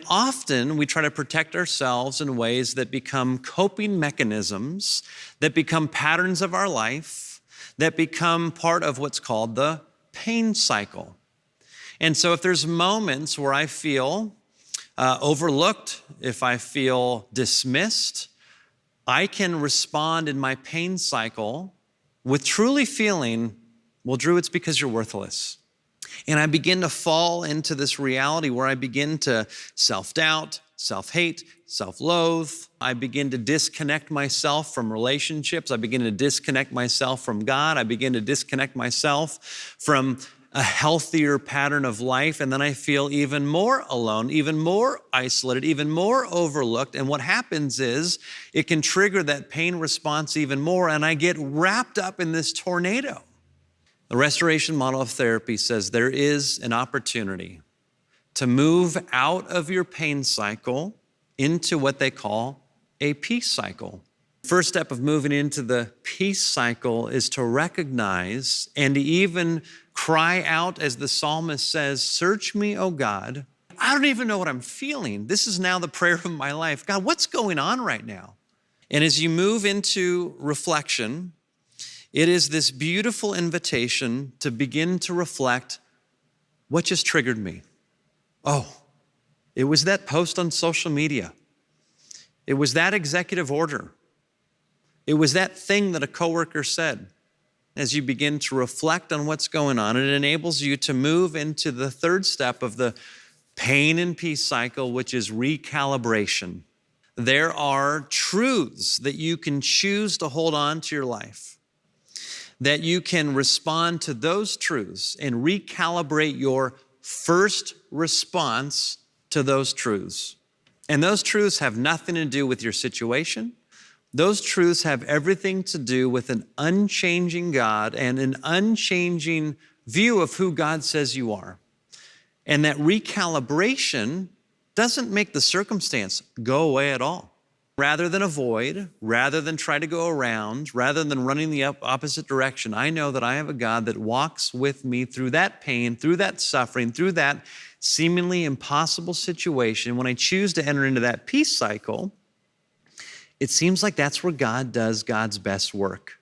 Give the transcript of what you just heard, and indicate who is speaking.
Speaker 1: often we try to protect ourselves in ways that become coping mechanisms, that become patterns of our life, that become part of what's called the pain cycle. And so if there's moments where I feel overlooked, if I feel dismissed, I can respond in my pain cycle with truly feeling, well, Drew, it's because you're worthless. And I begin to fall into this reality where I begin to self-doubt, self-hate, self-loathe. I begin to disconnect myself from relationships. I begin to disconnect myself from God. I begin to disconnect myself from a healthier pattern of life. And then I feel even more alone, even more isolated, even more overlooked. And what happens is it can trigger that pain response even more. And I get wrapped up in this tornado. The restoration model of therapy says there is an opportunity to move out of your pain cycle into what they call a peace cycle. First step of moving into the peace cycle is to recognize and to even cry out, as the psalmist says, "Search me, O God. I don't even know what I'm feeling. This is now the prayer of my life. God, what's going on right now?" And as you move into reflection, it is this beautiful invitation to begin to reflect, what just triggered me? Oh, it was that post on social media. It was that executive order. It was that thing that a coworker said. As you begin to reflect on what's going on, it enables you to move into the third step of the pain and peace cycle, which is recalibration. There are truths that you can choose to hold on to your life, that you can respond to those truths and recalibrate your first response to those truths. And those truths have nothing to do with your situation. Those truths have everything to do with an unchanging God and an unchanging view of who God says you are. And that recalibration doesn't make the circumstance go away at all. Rather than avoid, rather than try to go around, rather than running the opposite direction, I know that I have a God that walks with me through that pain, through that suffering, through that seemingly impossible situation. When I choose to enter into that peace cycle, it seems like that's where God does God's best work.